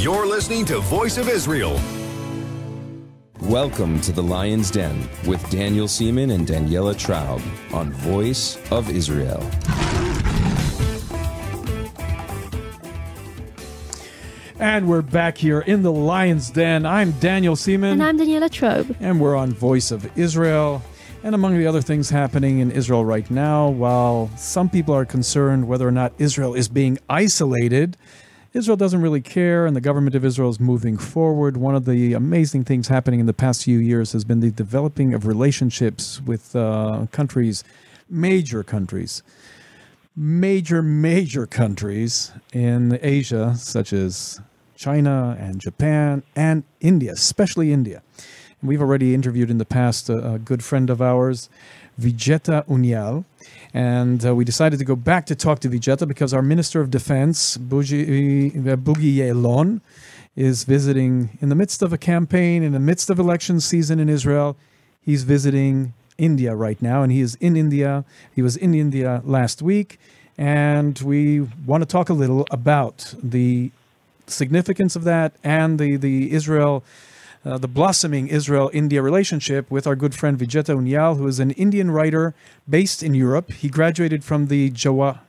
You're listening to Voice of Israel. Welcome to the Lion's Den with Daniel Seaman and Daniela Traub on Voice of Israel. And we're back here in the Lion's Den. I'm Daniel Seaman. And I'm Daniela Traub. And we're on Voice of Israel. And among the other things happening in Israel right now, while some people are concerned whether or not Israel is being isolated, Israel doesn't really care, and the government of Israel is moving forward. One of the amazing things happening in the past few years has been the developing of relationships with countries, major countries in Asia, such as China and Japan and India, especially India. And we've already interviewed in the past a good friend of ours, Vijeta Uniyal. And we decided to go back to talk to Vijeta because our Minister of Defense, Boogie Ya'alon, is visiting in the midst of a campaign, in the midst of election season in Israel. He's visiting India right now, and he is in India. He was in India last week, and we want to talk a little about the significance of that and the Israel, the blossoming Israel-India relationship with our good friend Vijeta Uniyal, who is an Indian writer based in Europe. He graduated from the Jawaharlal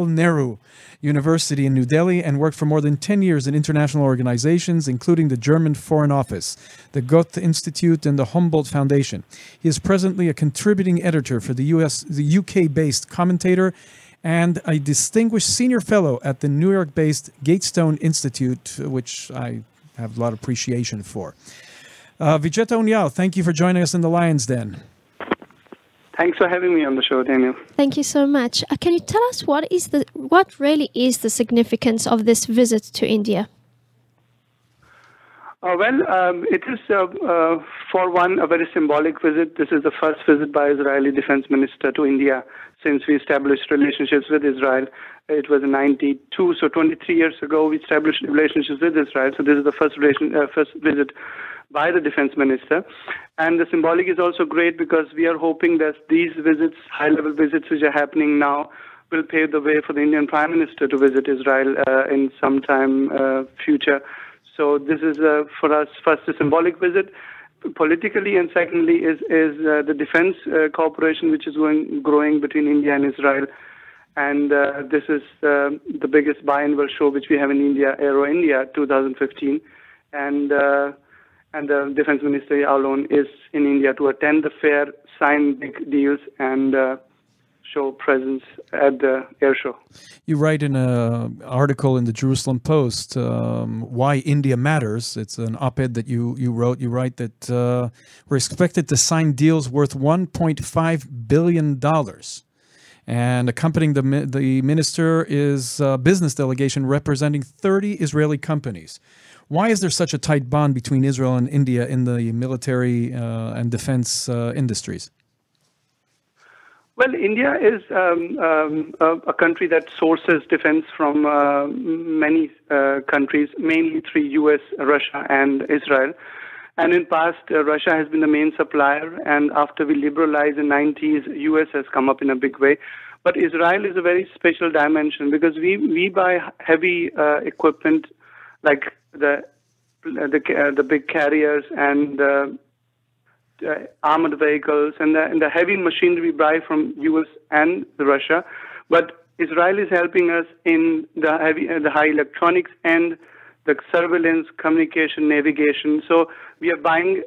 Nehru University in New Delhi and worked for more than 10 years in international organizations, including the German Foreign Office, the Gatestone Institute, and the Humboldt Foundation. He is presently a contributing editor for the UK-based Commentator and a distinguished senior fellow at the New York-based Gatestone Institute, which I have a lot of appreciation for. Vijeta Uniyal, thank you for joining us in the Lion's Den. Thanks for having me on the show, Daniel. Thank you so much. Can you tell us what really is the significance of this visit to India? It is, for one, a very symbolic visit. This is the first visit by Israeli Defense Minister to India since we established relationships with Israel. It was in 1992, so 23 years ago we established relationships with Israel. So this is the first visit by the Defense Minister. And the symbolic is also great because we are hoping that these visits, high-level visits which are happening now, will pave the way for the Indian Prime Minister to visit Israel in some time future. So this is, for us, first a symbolic visit politically, and secondly is the defense cooperation which is growing between India and Israel. And this is the biggest biannual show which we have in India, Aero India 2015. And the Defense Minister Ya'alon is in India to attend the fair, sign big deals, and show presence at the air show. You write in an article in the Jerusalem Post, Why India Matters. It's an op-ed that you wrote. You write that we're expected to sign deals worth $1.5 billion. And accompanying the minister is a business delegation representing 30 Israeli companies. Why is there such a tight bond between Israel and India in the military and defense industries? Well, India is a country that sources defense from many countries, mainly three: U.S., Russia, and Israel. And in past, Russia has been the main supplier, and after we liberalized in the 90s, U.S. has come up in a big way. But Israel is a very special dimension because we buy heavy equipment like the big carriers and armored vehicles and the heavy machinery we buy from U.S. and Russia. But Israel is helping us in the high electronics and the surveillance, communication, navigation. So we are buying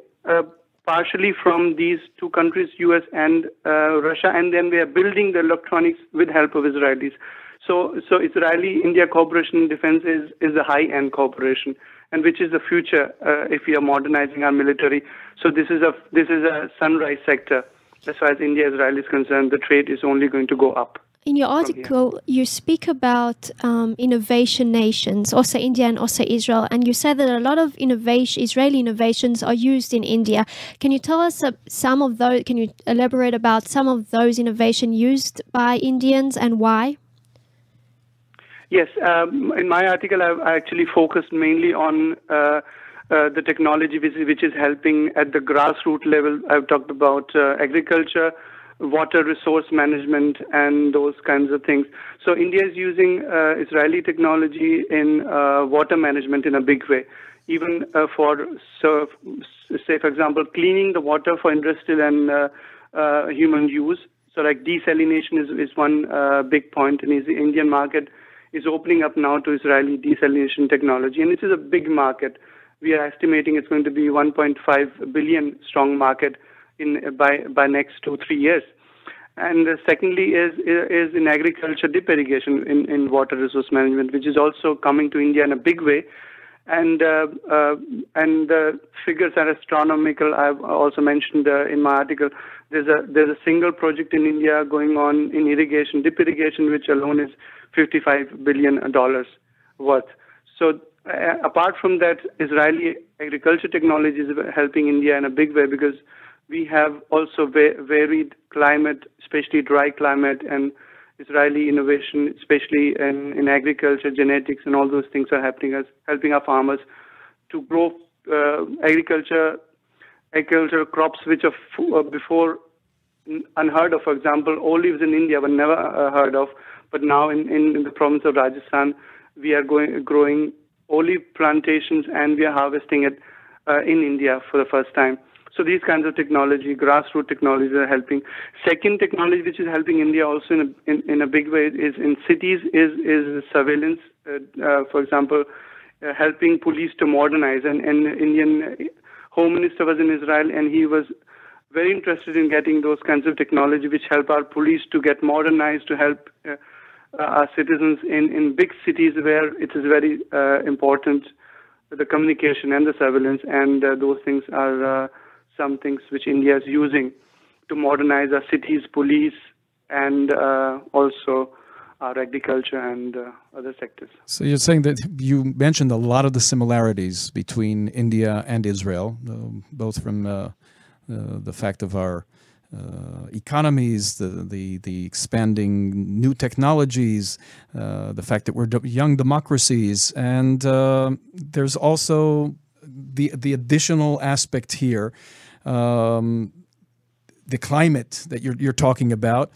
partially from these two countries, U.S. and Russia, and then we are building the electronics with help of Israelis. So Israeli-India cooperation in defense is a high-end cooperation, and which is the future if we are modernizing our military. So this is a sunrise sector. As far as India-Israel is concerned, the trade is only going to go up. In your article, you speak about innovation nations, also India and also Israel, and you say that a lot of Israeli innovations are used in India. Can you tell us some of those? Can you elaborate about some of those innovations used by Indians and why? Yes, in my article, I've actually focused mainly on the technology which is helping at the grassroots level. I've talked about agriculture, water resource management and those kinds of things. So India is using Israeli technology in water management in a big way, even for example, cleaning the water for industrial and human use. So like desalination is one big point, and the Indian market is opening up now to Israeli desalination technology, and it is a big market. We are estimating it's going to be 1.5 billion strong market by next 2-3 years. And secondly is in agriculture dip irrigation in water resource management, which is also coming to India in a big way. And the figures are astronomical. I've also mentioned in my article there's a single project in India going on in irrigation, dip irrigation, which alone is $55 billion worth. So apart from that, Israeli agriculture technology is helping India in a big way, because we have also varied climate, especially dry climate, and Israeli innovation, especially in agriculture, genetics, and all those things are helping our farmers to grow agriculture crops which are before unheard of. For example, olives in India were never heard of, but now in the province of Rajasthan, we are growing olive plantations, and we are harvesting it in India for the first time. So these kinds of technology, grassroots technologies, are helping. Second technology which is helping India also in a big way is in cities is surveillance. For example, helping police to modernize. And Indian Home Minister was in Israel, and he was very interested in getting those kinds of technology which help our police to get modernized, to help our citizens in big cities where it is very important, the communication and the surveillance, and those things are some things which India is using to modernize our cities, police, and also our agriculture and other sectors. So you're saying that you mentioned a lot of the similarities between India and Israel, both from the fact of our economies, the expanding new technologies, the fact that we're young democracies, and there's also the additional aspect here, the climate that you're talking about,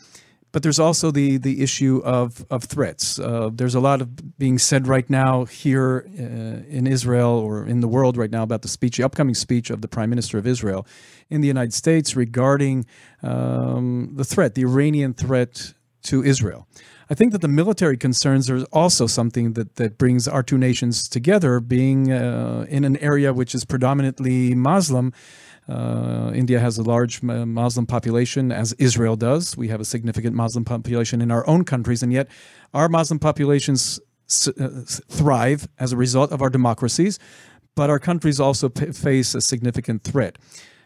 but there's also the issue of threats. There's a lot of being said right now here in Israel, or in the world right now, about the upcoming speech of the Prime Minister of Israel in the United States regarding the Iranian threat to Israel. I think that the military concerns are also something that brings our two nations together, being in an area which is predominantly Muslim. India has a large Muslim population, as Israel does. We have a significant Muslim population in our own countries, and yet our Muslim populations thrive as a result of our democracies, but our countries also face a significant threat.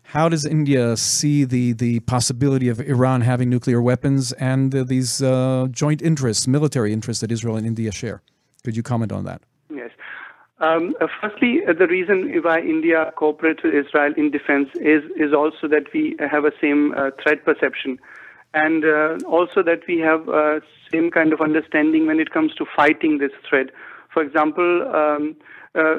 How does India see the possibility of Iran having nuclear weapons and these joint interests, military interests that Israel and India share? Could you comment on that? Yes. Firstly, the reason why India cooperates with Israel in defense is also that we have a same threat perception, and also that we have same kind of understanding when it comes to fighting this threat. For example,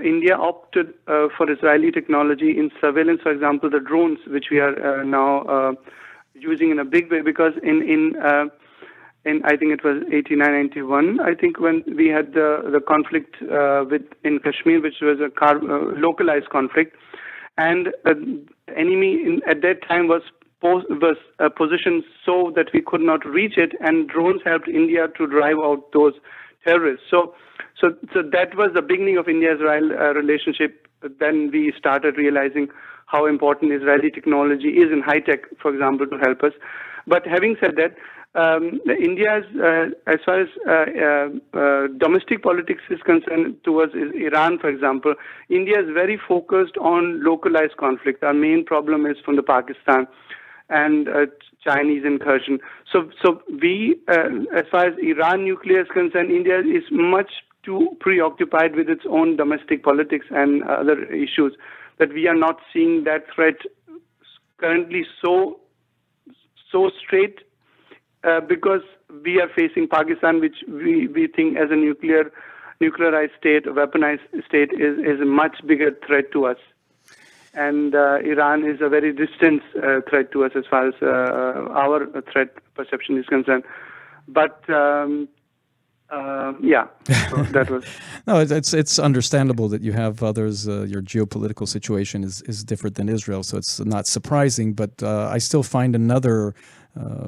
India opted for Israeli technology in surveillance, for example, the drones, which we are now using in a big way, because in I think it was 89, 91, I think, when we had the conflict in Kashmir, which was a localized conflict, and enemy at that time was positioned so that we could not reach it, and drones helped India to drive out those terrorists. So that was the beginning of India-Israel relationship. Then we started realizing how important Israeli technology is in high-tech, for example, to help us. But having said that, India's, as far as domestic politics is concerned towards Iran, for example, India is very focused on localized conflict. Our main problem is from the Pakistan and Chinese incursion. So we, as far as Iran nuclear is concerned, India is much too preoccupied with its own domestic politics and other issues that we are not seeing that threat currently so straight, because we are facing Pakistan, which we think as a nuclearized state, a weaponized state, is a much bigger threat to us. and Iran is a very distant threat to us as far as our threat perception is concerned. But yeah, so that was. No, it's understandable that you have others. Your geopolitical situation is different than Israel, so it's not surprising. But I still find another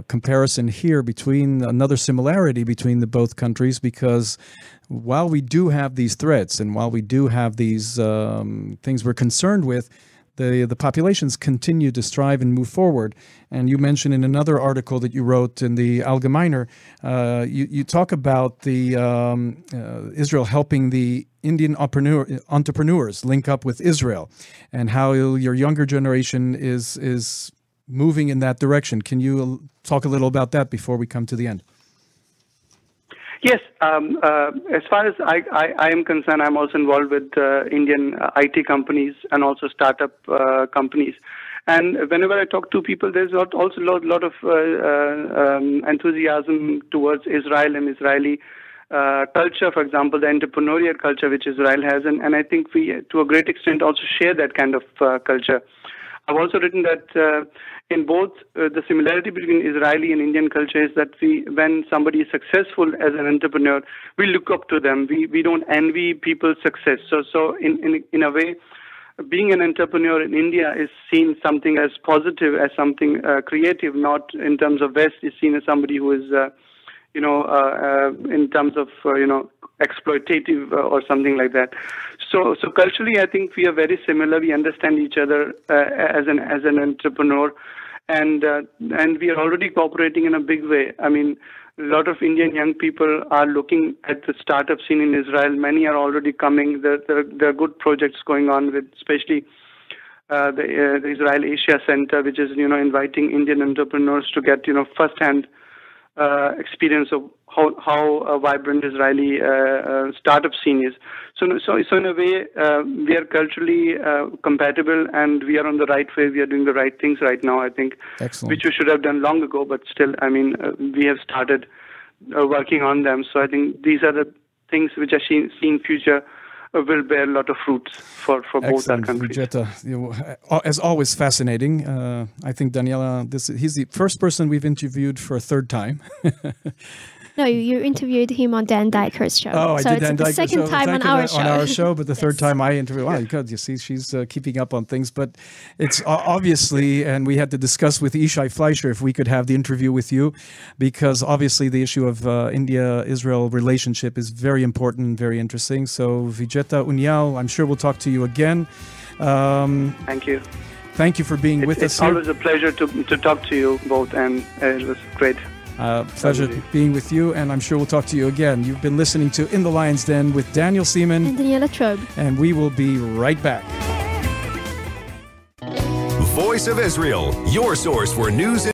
comparison here another similarity between the both countries, because while we do have these threats and while we do have these things we're concerned with, the populations continue to strive and move forward. And you mentioned in another article that you wrote in the Allgemeiner, you talk about the Israel helping the Indian entrepreneurs link up with Israel, and how your younger generation is moving in that direction. Can you talk a little about that before we come to the end? Yes, as far as I am concerned, I'm also involved with Indian IT companies and also startup companies. And whenever I talk to people, there's also a lot of enthusiasm towards Israel and Israeli culture, for example, the entrepreneurial culture which Israel has. And I think we, to a great extent, also share that kind of culture. I've also written that in both the similarity between Israeli and Indian culture is that when somebody is successful as an entrepreneur, we look up to them. We don't envy people's success. So in a way, being an entrepreneur in India is seen something as positive, as something creative, not in terms of West is seen as somebody who is, in terms of, exploitative or something like that. So culturally, I think we are very similar. We understand each other as an entrepreneur, and we are already cooperating in a big way. I mean, a lot of Indian young people are looking at the startup scene in Israel. Many are already coming. There are good projects going on with, especially the Israel Asia Center, which is inviting Indian entrepreneurs to get first-hand experience of how a vibrant Israeli startup scene is. So in a way, we are culturally compatible, and we are on the right way. We are doing the right things right now, I think. Excellent. Which we should have done long ago, but still, I mean, we have started working on them. So I think these are the things which I see in future will bear a lot of fruits for both our countries. Vijeta, as always, fascinating. I think Daniela, he's the first person we've interviewed for a third time. No, you interviewed him on Dan Dijker's show. Oh, so I did Dan it's the Dijker. second time on our show. On our show, but the third Yes. time I interviewed. Wow, you see, she's keeping up on things. But it's obviously, and we had to discuss with Ishai Fleischer if we could have the interview with you, because obviously the issue of India-Israel relationship is very important, very interesting. So Vijeta Uniyal, I'm sure we'll talk to you again. Thank you. Thank you for being with us here. It's always a pleasure to talk to you both, and it was great. Pleasure being with you, and I'm sure we'll talk to you again. You've been listening to In the Lion's Den with Daniel Seaman And Daniela Traub. and we will be right back. Voice of Israel, your source for news